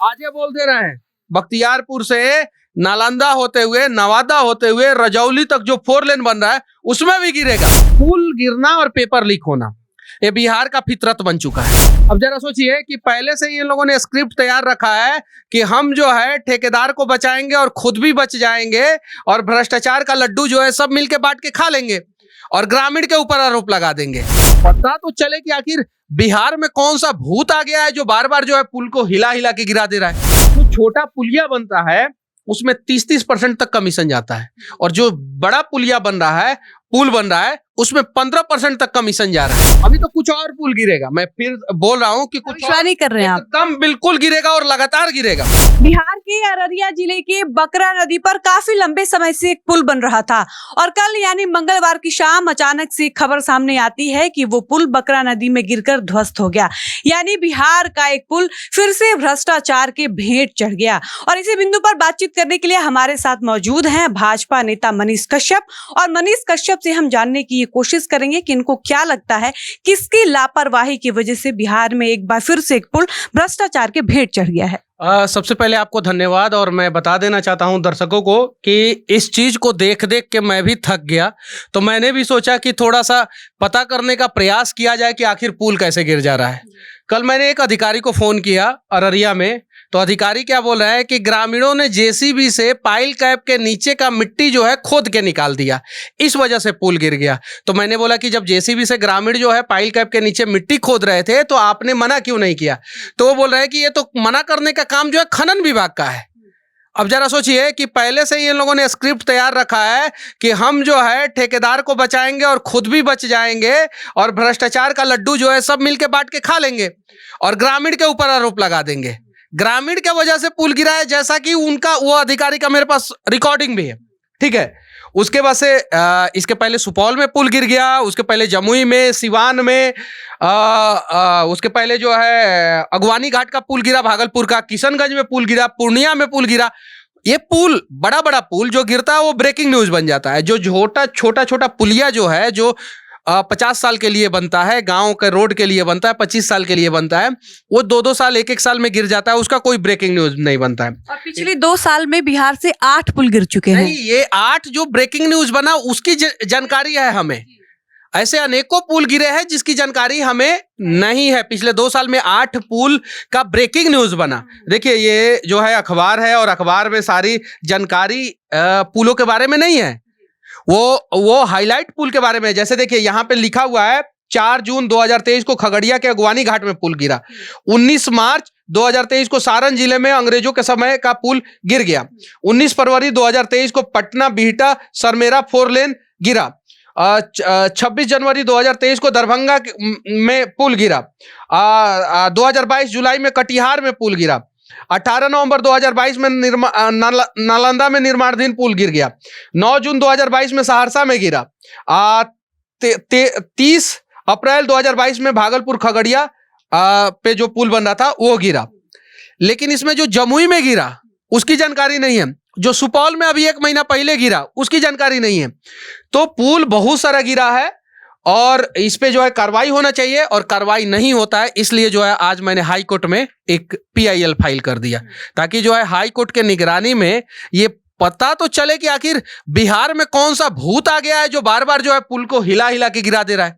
आज ये बोल दे रहे हैं बख्तियारपुर से नालंदा होते हुए नवादा होते हुए रजौली तक जो 4 लेन बन रहा है उसमें भी गिरेगा। पुल गिरना और पेपर लीक होना ये बिहार का फितरत बन चुका है। अब जरा सोचिए कि पहले से ही इन लोगों ने स्क्रिप्ट तैयार रखा है कि हम जो है ठेकेदार को बचाएंगे और खुद भी बच जाएंगे और भ्रष्टाचार का लड्डू जो है सब मिलके बांट के खा लेंगे और ग्रामीण के ऊपर आरोप लगा देंगे। पता तो चले कि आखिर बिहार में कौन सा भूत आ गया है जो बार बार जो है पुल को हिला हिला के गिरा दे रहा है। जो छोटा पुलिया बनता है उसमें 30% तक कमीशन जाता है और जो बड़ा पुलिया बन रहा है पुल बन रहा है उसमें 15% तक कमीशन जा रहा है। अभी तो कुछ और पुल गिरेगा, मैं फिर बोल रहा हूँ कि कुछ विश्वास नहीं कर रहे हैं आप? एकदम बिल्कुल गिरेगा और लगातार गिरेगा। बिहार के अररिया जिले के बकरा नदी पर काफी लंबे समय से एक पुल बन रहा था और कल यानी मंगलवार की शाम अचानक से खबर सामने आती है कि वो पुल बकरा नदी में गिरकर ध्वस्त हो गया। यानी बिहार का एक पुल फिर से भ्रष्टाचार के भेंट चढ़ गया। और इसी बिंदु पर बातचीत करने के लिए हमारे साथ मौजूद हैं भाजपा नेता मनीष कश्यप, और मनीष कश्यप से हम जानने की ये कोशिश करेंगे कि इनको क्या लगता है किसकी लापरवाही की वजह से बिहार में एक बार फिर से एक पुल भ्रष्टाचार के भेंट चढ़ गया है। सबसे पहले आपको धन्यवाद और मैं बता देना चाहता हूं दर्शकों को कि इस चीज को देख देख के मैं भी थक गया, तो मैंने भी सोचा कि थोड़ा सा पता करने का प्रयास किया जाए कि आखिर पुल कैसे गिर जा रहा है। कल मैंने एक अधिकारी को फोन किया अररिया में, तो अधिकारी क्या बोल रहा है कि ग्रामीणों ने जेसीबी से पाइल कैप के नीचे का मिट्टी जो है खोद के निकाल दिया, इस वजह से पुल गिर गया। तो मैंने बोला कि जब जेसीबी से ग्रामीण जो है पाइल कैप के नीचे मिट्टी खोद रहे थे तो आपने मना क्यों नहीं किया? तो वो बोल रहे हैं कि ये तो मना करने का काम जो है खनन विभाग का है। अब जरा सोचिए कि पहले से ही इन लोगों ने स्क्रिप्ट तैयार रखा है कि हम जो है ठेकेदार को बचाएंगे और खुद भी बच जाएंगे और भ्रष्टाचार का लड्डू जो है सब मिलके बांट के खा लेंगे और ग्रामीण के ऊपर आरोप लगा देंगे। ग्रामीण के वजह से पुल गिरा है, जैसा कि उनका वो अधिकारी का मेरे पास रिकॉर्डिंग भी है, ठीक है। उसके बाद से इसके पहले सुपौल में पुल गिर गया, उसके पहले जमुई में, सिवान में, उसके पहले जो है अगवानी घाट का पुल गिरा, भागलपुर का किशनगंज में पुल गिरा, पूर्णिया में पुल गिरा। ये पुल बड़ा बड़ा पुल जो गिरता है वो ब्रेकिंग न्यूज बन जाता है। जो छोटा छोटा पुलिया जो है जो 50 साल के लिए बनता है, गांव के रोड के लिए बनता है, 25 साल के लिए बनता है, वो 2-2 साल 1-1 साल में गिर जाता है, उसका कोई ब्रेकिंग न्यूज नहीं बनता है। और पिछले 2 साल में बिहार से 8 पुल गिर चुके हैं। नहीं, ये 8 जो ब्रेकिंग न्यूज बना उसकी जानकारी है हमें। ऐसे अनेकों पुल गिरे हैं जिसकी जानकारी हमें नहीं है। पिछले 2 साल में 8 पुल का ब्रेकिंग न्यूज बना। देखिए ये जो है अखबार है और अखबार में सारी जानकारी पुलों के बारे में नहीं है, वो हाईलाइट पुल के बारे में। जैसे देखिए यहाँ पे लिखा हुआ है 4 जून 2023 को खगड़िया के अगवानी घाट में पुल गिरा। 19 मार्च 2023 को सारण जिले में अंग्रेजों के समय का पुल गिर गया। 19 फरवरी 2023 को पटना बिहटा सरमेरा 4 लेन गिरा। 26 जनवरी 2023 को दरभंगा में पुल गिरा। 2022 जुलाई में कटिहार में पुल गिरा। 18 नवंबर 2022 में नालंदा में निर्माणाधीन पुल गिर गया। 9 जून 2022 में सहरसा में गिरा। 30 अप्रैल 2022 में भागलपुर खगड़िया पे जो पुल बन रहा था वो गिरा। लेकिन इसमें जो जमुई में गिरा उसकी जानकारी नहीं है, जो सुपौल में अभी 1 महीना पहले गिरा उसकी जानकारी नहीं है। तो पुल बहुत सारा गिरा है और इस पे जो है कार्रवाई होना चाहिए और कार्रवाई नहीं होता है, इसलिए जो है आज मैंने हाई कोर्ट में एक PIL फाइल कर दिया ताकि जो है हाई कोर्ट के निगरानी में ये पता तो चले कि आखिर बिहार में कौन सा भूत आ गया है जो बार बार जो है पुल को हिला हिला के गिरा दे रहा है।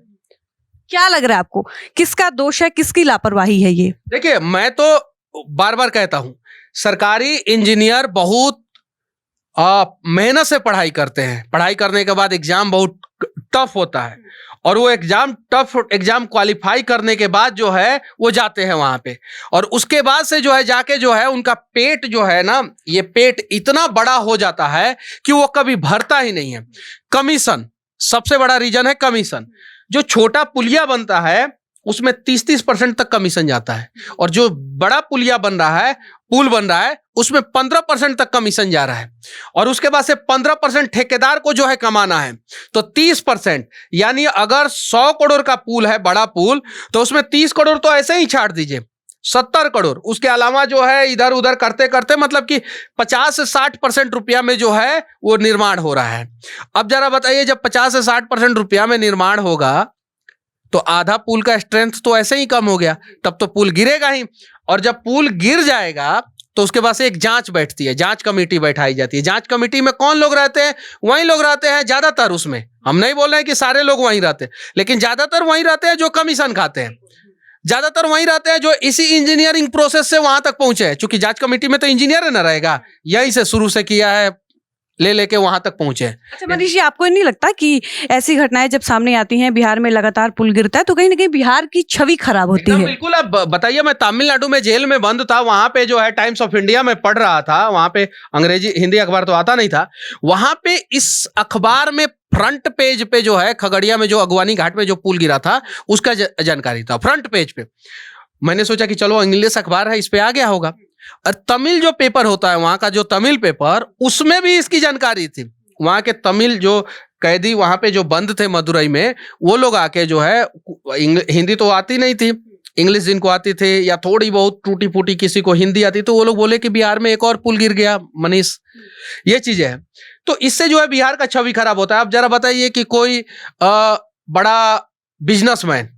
क्या लग रहा है आपको, किसका दोष है, किसकी लापरवाही है ये? देखिए मैं तो बार बार कहता हूं सरकारी इंजीनियर बहुत मेहनत से पढ़ाई करते हैं। पढ़ाई करने के बाद एग्जाम बहुत टफ होता है और वो एग्जाम क्वालिफाई करने के बाद जो है वो जाते हैं वहां पे और उसके बाद से जो है जाके जो है उनका पेट जो है ना, ये पेट इतना बड़ा हो जाता है कि वो कभी भरता ही नहीं है। कमीशन सबसे बड़ा रीजन है, कमीशन। जो छोटा पुलिया बनता है उसमें 30% तक कमीशन जाता है और जो बड़ा पुलिया बन रहा है, पुल बन रहा है, उसमें 15% तक कमीशन जा रहा है और उसके बाद से 15% ठेकेदार को जो है कमाना है। तो 30%, यानी अगर 100 करोड़ का पुल है, बड़ा पुल, तो उसमें 30 करोड़ तो ऐसे ही छाट दीजिए, 70 करोड़। उसके अलावा जो है इधर उधर करते करते मतलब कि 50 से 60% रुपया में जो है वो निर्माण हो रहा है। अब जरा बताइए, जब 50 से 60% रुपया में निर्माण होगा तो आधा पुल का स्ट्रेंथ तो ऐसे ही कम हो गया, तब तो पुल गिरेगा ही। और जब पुल गिर जाएगा तो उसके पास एक जांच बैठती है, जांच कमेटी बैठाई जाती है। जांच कमेटी में कौन लोग रहते हैं? वही लोग रहते हैं ज्यादातर उसमें। हम नहीं बोल रहे हैं कि सारे लोग वहीं रहते हैं, लेकिन ज्यादातर वहीं रहते हैं जो कमीशन खाते हैं, ज्यादातर वहीं रहते हैं जो इसी इंजीनियरिंग प्रोसेस से वहां तक पहुंचे हैं। क्योंकि जांच कमेटी में तो इंजीनियर ना रहेगा, यहीं से शुरू से किया है, ले लेके वहां तक पहुंचे हैं। अच्छा मनीष जी, आपको नहीं लगता कि ऐसी घटनाएं जब सामने आती हैं, बिहार में लगातार पुल गिरता है, तो कहीं ना कहीं बिहार की छवि खराब होती है? बिल्कुल। अब बताइए, मैं तमिलनाडु में जेल में बंद था, वहां पे जो है टाइम्स ऑफ इंडिया में पढ़ रहा था, वहां पे अंग्रेजी हिंदी अखबार तो आता नहीं था। वहां पे इस अखबार में फ्रंट पेज पे जो है खगड़िया में जो अगवानी घाट में जो पुल गिरा था उसका जानकारी था फ्रंट पेज पे। मैंने सोचा कि चलो इंग्लिश अखबार है, इस पे आ गया होगा। और तमिल जो पेपर होता है वहां का, जो तमिल पेपर, उसमें भी इसकी जानकारी थी। वहां के तमिल जो कैदी वहां पे जो बंद थे मदुरई में, वो लोग आके जो है, हिंदी तो आती नहीं थी, इंग्लिश जिनको आती थी या थोड़ी बहुत टूटी फूटी किसी को हिंदी आती, तो वो लोग बोले कि बिहार में एक और पुल गिर गया मनीष। ये चीजें हैं, तो इससे जो है बिहार का छवि खराब होता है। अब जरा बताइए कि कोई बड़ा बिजनेसमैन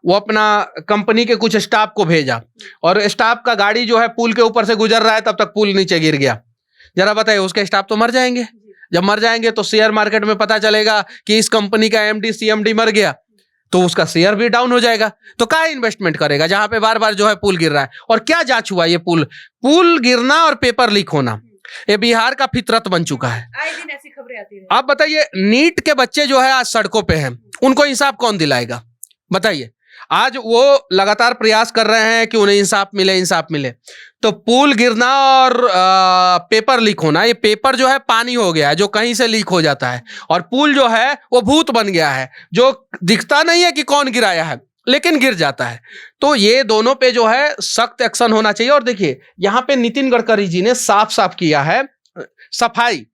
वो अपना कंपनी के कुछ स्टाफ को भेजा और स्टाफ का गाड़ी जो है पुल के ऊपर से गुजर रहा है, तब तक पुल नीचे गिर गया। जरा बताइए, उसके स्टाफ तो मर जाएंगे। जब मर जाएंगे तो शेयर मार्केट में पता चलेगा कि इस कंपनी का एमडी सीएमडी मर गया, तो उसका शेयर भी डाउन हो जाएगा। तो क्या इन्वेस्टमेंट करेगा जहां पे बार बार जो है पुल गिर रहा है? और क्या जांच हुआ? ये पुल गिरना और पेपर लीक होना, ये बिहार का फितरत बन चुका है। आए दिन ऐसी खबरें आती हैं। आप बताइए, नीट के बच्चे जो है आज सड़कों पे हैं, उनको इंसाफ कौन दिलाएगा? बताइए। आज वो लगातार प्रयास कर रहे हैं कि उन्हें इंसाफ मिले, इंसाफ मिले। तो पुल गिरना और पेपर लीक होना, ये पेपर जो है पानी हो गया है जो कहीं से लीक हो जाता है, और पुल जो है वो भूत बन गया है जो दिखता नहीं है कि कौन गिराया है, लेकिन गिर जाता है। तो ये दोनों पे जो है सख्त एक्शन होना चाहिए। और देखिए, यहाँ पे नितिन गडकरी जी ने साफ साफ किया है सफाई।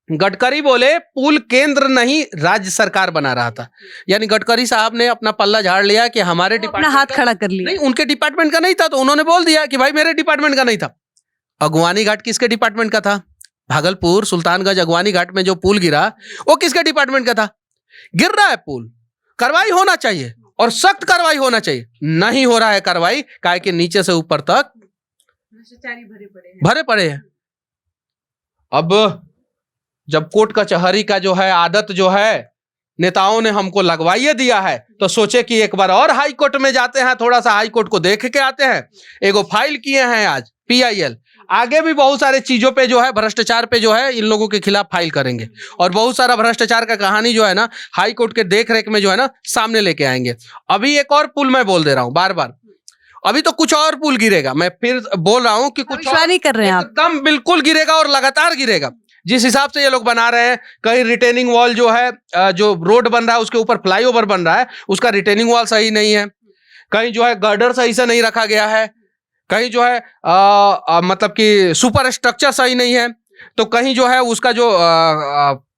गडकरी बोले पुल केंद्र नहीं राज्य सरकार बना रहा था, यानी गडकरी साहब ने अपना पल्ला झाड़ लिया कि हमारे अपना डिपार्टमेंट हाथ खड़ा कर लिया। नहीं, उनके डिपार्टमेंट का नहीं था, तो उन्होंने बोल दिया कि भाई मेरे डिपार्टमेंट का नहीं था। अगवानी घाट किसके डिपार्टमेंट का था? भागलपुर सुल्तानगंज अगवानी घाट में जो पुल गिरा वो किसके डिपार्टमेंट का था? गिर रहा है पुल, कार्रवाई होना चाहिए और सख्त कार्रवाई होना चाहिए। नहीं हो रहा है कार्रवाई, काहे कि नीचे से ऊपर तक भरे पड़े हैं। अब जब कोर्ट कचहरी का जो है आदत जो है नेताओं ने हमको लगवाइए दिया है, तो सोचे कि एक बार और हाई कोर्ट में जाते हैं, थोड़ा सा हाई कोर्ट को देख के आते हैं। एगो फाइल किए हैं आज PIL, आगे भी बहुत सारे चीजों पे जो है भ्रष्टाचार पे जो है इन लोगों के खिलाफ फाइल करेंगे, और बहुत सारा भ्रष्टाचार का कहानी जो है ना हाई कोर्ट के देख रेख में जो है ना सामने लेके आएंगे। अभी एक और पुल मैं बोल दे रहा हूँ बार बार, अभी तो कुछ और पुल गिरेगा। मैं फिर बोल रहा हूँ कि कुछ विश्वास नहीं कर रहे हैं आप? एकदम बिल्कुल गिरेगा और लगातार गिरेगा। जिस हिसाब से ये लोग बना रहे हैं, कहीं रिटेनिंग वॉल जो है, जो रोड बन रहा है उसके ऊपर फ्लाईओवर बन रहा है, उसका रिटेनिंग वॉल सही नहीं है, कहीं जो है गर्डर सही से नहीं रखा गया है, कहीं जो है मतलब कि सुपर स्ट्रक्चर सही नहीं है, तो कहीं जो है उसका जो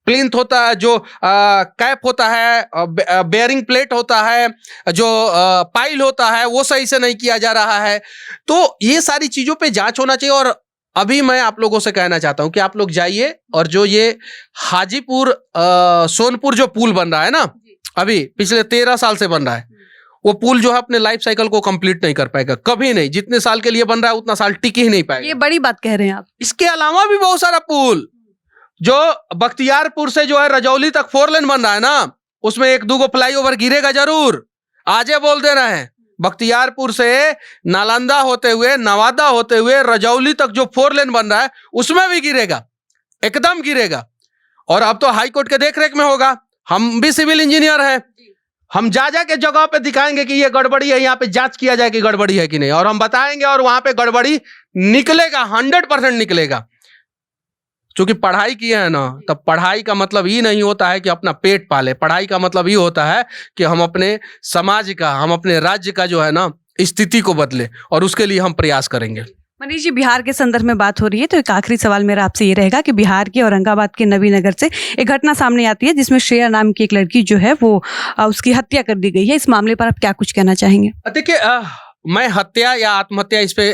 प्लिंथ होता है, जो कैप होता है, बेयरिंग प्लेट होता है, जो पाइल होता है, वो सही से नहीं किया जा रहा है। तो ये सारी चीजों पे जांच होना चाहिए। और अभी मैं आप लोगों से कहना चाहता हूं कि आप लोग जाइए और जो ये हाजीपुर सोनपुर जो पुल बन रहा है ना, अभी पिछले 13 साल से बन रहा है, वो पुल जो है अपने लाइफ साइकिल को कंप्लीट नहीं कर पाएगा, कभी नहीं। जितने साल के लिए बन रहा है उतना साल टिक ही नहीं पाएगा। ये बड़ी बात कह रहे हैं आप। इसके अलावा भी बहुत सारा पुल जो बख्तियारपुर से जो है रजौली तक 4 लेन बन रहा है ना, उसमें 1-2 फ्लाईओवर गिरेगा जरूर, आजे बोल दे रहे हैं। बख्तियारपुर से नालंदा होते हुए, नवादा होते हुए रजौली तक जो 4 लेन बन रहा है उसमें भी गिरेगा, एकदम गिरेगा। और अब तो हाई कोर्ट के देखरेख में होगा। हम भी सिविल इंजीनियर हैं, हम जा के जगह पे दिखाएंगे कि ये गड़बड़ी है, यहाँ पे जांच किया जाए कि गड़बड़ी है कि नहीं, और हम बताएंगे और वहां पे गड़बड़ी निकलेगा, 100% निकलेगा। क्योंकि पढ़ाई किए हैं ना, तब पढ़ाई का मतलब ये नहीं होता है कि अपना पेट पाले, पढ़ाई का मतलब ये होता है कि हम अपने समाज का, हम अपने राज्य का जो है ना स्थिति को बदले, और उसके लिए हम प्रयास करेंगे। मनीष जी, बिहार के संदर्भ में बात हो रही है, तो एक आखिरी सवाल मेरा आपसे ये रहेगा कि बिहार के औरंगाबाद के नबीनगर से एक घटना सामने आती है जिसमें श्रेया नाम की एक लड़की जो है वो उसकी हत्या कर दी गई है। इस मामले पर आप क्या कुछ कहना चाहेंगे? देखिए, मैं हत्या या आत्महत्या इस पे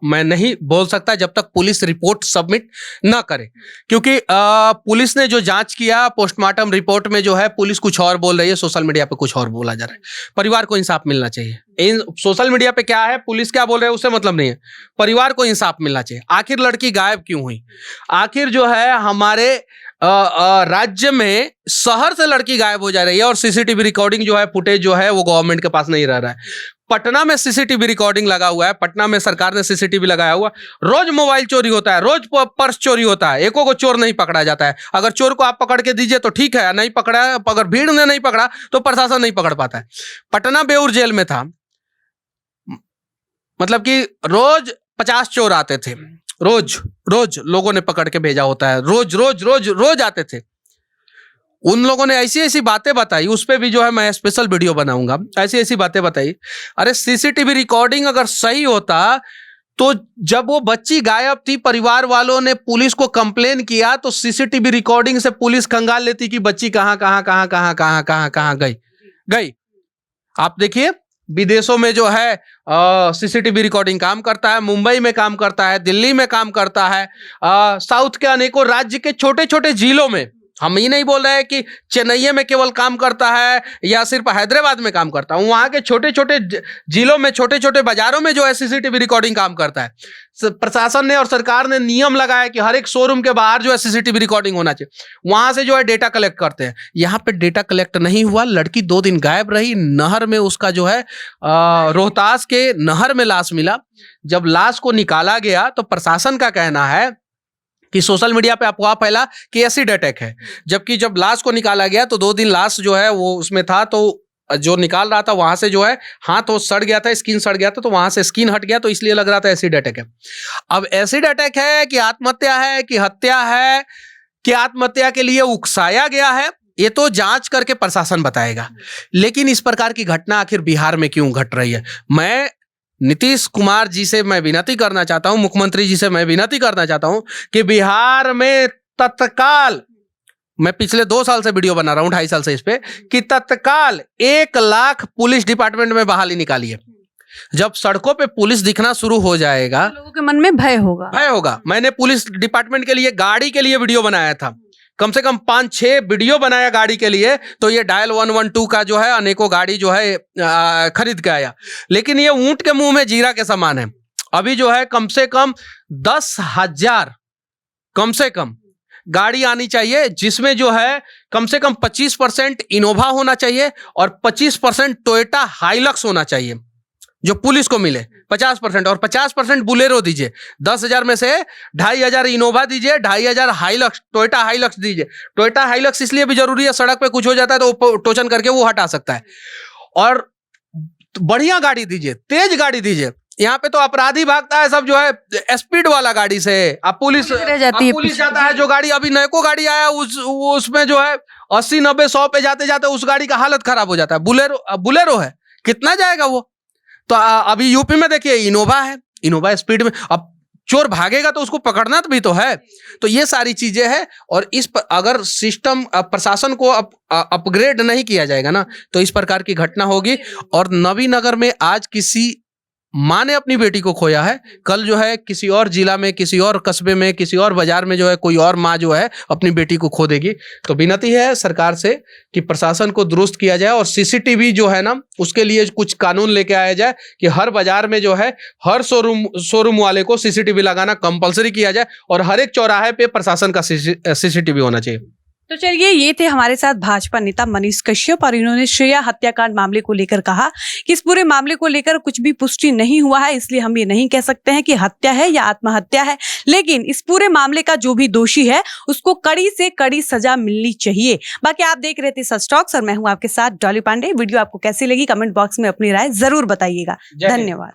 मैं नहीं बोल सकता जब तक पुलिस रिपोर्ट सबमिट ना करे, क्योंकि पुलिस ने जो जांच किया, पोस्टमार्टम रिपोर्ट में जो है पुलिस कुछ और बोल रही है, सोशल मीडिया पे कुछ और बोला जा रहा है। परिवार को इंसाफ मिलना चाहिए। इन सोशल मीडिया पे क्या है, पुलिस क्या बोल रहे हैं उससे मतलब नहीं है, परिवार को इंसाफ मिलना चाहिए। आखिर लड़की गायब क्यों हुई? आखिर जो है हमारे राज्य में शहर से लड़की गायब हो जा रही है और सीसीटीवी रिकॉर्डिंग जो है, फुटेज जो है वो गवर्नमेंट के पास नहीं रह रहा है। पटना में सीसीटीवी रिकॉर्डिंग लगा हुआ है, पटना में सरकार ने सीसीटीवी लगाया हुआ, रोज मोबाइल चोरी होता है, रोज पर्स चोरी होता है, एको को चोर नहीं पकड़ा जाता है। अगर चोर को आप पकड़ के दीजिए तो ठीक है, नहीं पकड़ा, अगर भीड़ ने नहीं पकड़ा तो प्रशासन नहीं पकड़ पाता है। पटना बेऊर जेल में था, मतलब कि रोज 50 चोर आते थे, रोज लोगों ने पकड़ के भेजा होता है, रोज आते थे। उन लोगों ने ऐसी ऐसी बातें बताई, उस पे भी जो है मैं स्पेशल वीडियो बनाऊंगा। ऐसी ऐसी बातें बताई। अरे सीसीटीवी रिकॉर्डिंग अगर सही होता तो जब वो बच्ची गायब थी, परिवार वालों ने पुलिस को कंप्लेन किया तो सीसीटीवी रिकॉर्डिंग से पुलिस खंगाल लेती कि बच्ची कहां गई। आप देखिए विदेशों में जो है सीसीटीवी रिकॉर्डिंग काम करता है, मुंबई में काम करता है, दिल्ली में काम करता है, साउथ के अनेकों राज्य के छोटे छोटे जिलों में। हम ये नहीं बोल रहे हैं कि चेन्नई में केवल काम करता है या सिर्फ हैदराबाद में काम करता है, वहां के छोटे छोटे जिलों में, छोटे छोटे बाजारों में जो है सीसीटीवी रिकॉर्डिंग काम करता है। प्रशासन ने और सरकार ने नियम लगाया कि हर एक शोरूम के बाहर जो है सीसीटीवी रिकॉर्डिंग होना चाहिए, वहां से जो है डेटा कलेक्ट करते हैं। यहाँ पे डेटा कलेक्ट नहीं हुआ, लड़की 2 दिन गायब रही, नहर में उसका जो है रोहतास के नहर में लाश मिला। जब लाश को निकाला गया तो प्रशासन का कहना है कि सोशल मीडिया पे अफवाह फैला कि एसिड अटैक है, जबकि जब लाश को निकाला गया तो 2 दिन लाश जो है वो उसमें था, तो जो निकाल रहा था वहां से जो है हाथ वो सड़ गया था, स्किन सड़ गया था, तो वहां से स्किन हट गया, तो इसलिए लग रहा था एसिड अटैक है। अब एसिड अटैक है कि आत्महत्या है कि हत्या है कि आत्महत्या के लिए उकसाया गया है, ये तो जांच करके प्रशासन बताएगा। लेकिन इस प्रकार की घटना आखिर बिहार में क्यों घट रही है? मैं नीतीश कुमार जी से मैं विनती करना चाहता हूं, मुख्यमंत्री जी से मैं विनती करना चाहता हूं कि बिहार में तत्काल, मैं पिछले 2 साल से वीडियो बना रहा हूं, 2.5 साल से इस पे, कि तत्काल 1 लाख पुलिस डिपार्टमेंट में बहाली निकालिए। जब सड़कों पे पुलिस दिखना शुरू हो जाएगा, लोगों के मन में भय होगा। मैंने पुलिस डिपार्टमेंट के लिए, गाड़ी के लिए वीडियो बनाया था, कम से कम 5-6 वीडियो बनाया गाड़ी के लिए, तो ये डायल 112 का जो है अनेकों गाड़ी जो है खरीद के आया। लेकिन ये ऊंट के मुंह में जीरा के समान है। अभी जो है कम से कम 10,000 कम से कम गाड़ी आनी चाहिए, जिसमें जो है कम से कम 25% इनोवा होना चाहिए और 25% टोयोटा हाइलक्स होना चाहिए, जो पुलिस को मिले 50%, और 50% बुलेरो दीजिए। 10,000 में से 2,500 इनोवा दीजिए, 2,500 हाइलक्स, टोयोटा हाइलक्स दीजिए। टोयोटा हाइलक्स इसलिए भी जरूरी है, सड़क पे कुछ हो जाता है तो टोचन करके वो हटा सकता है। और बढ़िया गाड़ी दीजिए, तेज गाड़ी दीजिए। यहाँ पे तो अपराधी भागता है सब जो है स्पीड वाला गाड़ी से, अब पुलिस जाता है। जो गाड़ी अभी नयको गाड़ी आया उसमें जो है 80, 90, 100 पे जाते जाते उस गाड़ी का हालत खराब हो जाता है। बुलेरो है, कितना जाएगा वो? तो अभी यूपी में देखिए इनोवा है, इनोवा स्पीड में, अब चोर भागेगा तो उसको पकड़ना भी तो है। तो ये सारी चीजें हैं, और इस पर अगर सिस्टम प्रशासन को अपग्रेड नहीं किया जाएगा ना, तो इस प्रकार की घटना होगी। और नवीनगर में आज किसी माँ ने अपनी बेटी को खोया है, कल जो है किसी और जिला में, किसी और कस्बे में, किसी और बाजार में जो है कोई और माँ जो है अपनी बेटी को खो देगी। तो विनती है सरकार से कि प्रशासन को दुरुस्त किया जाए, और सीसीटीवी जो है ना उसके लिए कुछ कानून लेके आया जाए कि हर बाजार में जो है हर शोरूम वाले को सीसीटीवी लगाना कंपलसरी किया जाए, और हर एक चौराहे पे प्रशासन का सीसीटीवी होना चाहिए। तो चलिए, ये थे हमारे साथ भाजपा नेता मनीष कश्यप, और इन्होंने श्रेया हत्याकांड मामले को लेकर कहा कि इस पूरे मामले को लेकर कुछ भी पुष्टि नहीं हुआ है, इसलिए हम ये नहीं कह सकते हैं कि हत्या है या आत्महत्या है। लेकिन इस पूरे मामले का जो भी दोषी है उसको कड़ी से कड़ी सजा मिलनी चाहिए। बाकी आप देख रहे थे सच टॉक्स, और मैं हूं आपके साथ डॉली पांडे। वीडियो आपको कैसी लगी कमेंट बॉक्स में अपनी राय जरूर बताइएगा। धन्यवाद।